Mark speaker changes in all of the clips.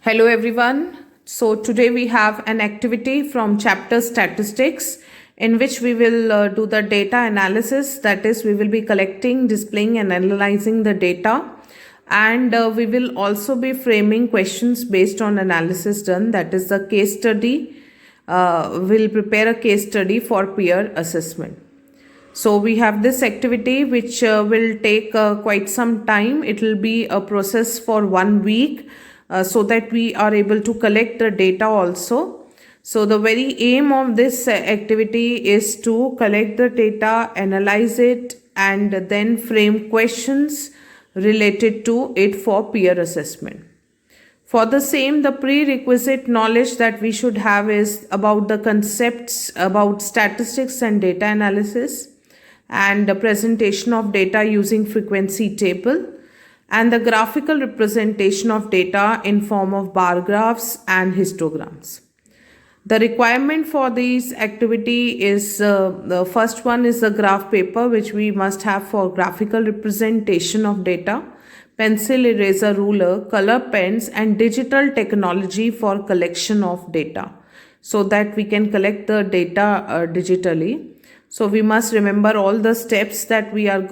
Speaker 1: Hello everyone. So today we have an activity from chapter statistics in which we will do the data analysis. That is, we will be collecting, displaying and analyzing the data, and we will also be framing questions based on analysis done. That is the case study. We'll prepare a case study for peer assessment. So we have this activity which will take quite some time. It will be a process for 1 week so that we are able to collect the data also. So the very aim of this activity is to collect the data, analyze it, and then frame questions related to it for peer assessment. For the same, the prerequisite knowledge that we should have is about the concepts about statistics and data analysis, and the presentation of data using frequency table, and the graphical representation of data in form of bar graphs and histograms. The requirement for this activity is the first one is the graph paper, which we must have for graphical representation of data, pencil, eraser, ruler, color pens, and digital technology for collection of data, so that we can collect the data digitally. So we must remember all the steps that we are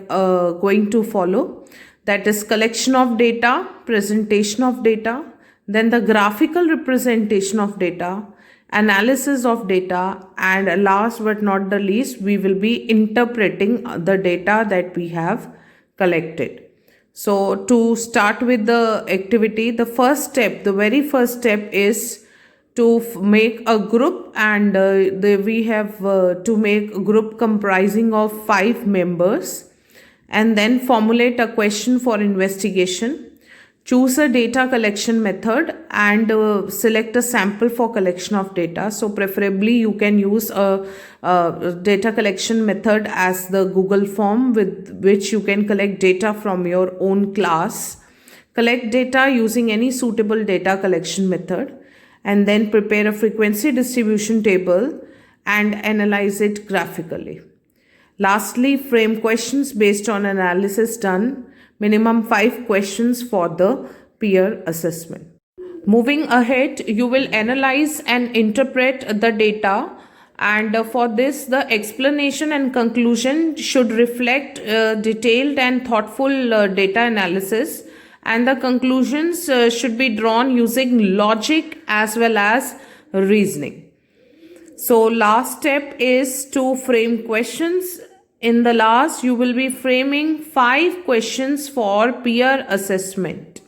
Speaker 1: going to follow. That is collection of data, presentation of data, then the graphical representation of data, analysis of data, and last but not the least, we will be interpreting the data that we have collected. So to start with the activity, the very first step is to make a group, and we have to make a group comprising of 5 members, and then formulate a question for investigation. Choose a data collection method and select a sample for collection of data. So preferably you can use a data collection method as the Google form, with which you can collect data from your own class. Collect data using any suitable data collection method, and then prepare a frequency distribution table and analyze it graphically. Lastly, frame questions based on analysis done, minimum 5 questions for the peer assessment. Moving ahead, you will analyze and interpret the data, and for this the explanation and conclusion should reflect detailed and thoughtful data analysis, and the conclusions should be drawn using logic as well as reasoning. So last step is to frame questions. In the last, you will be framing 5 questions for peer assessment.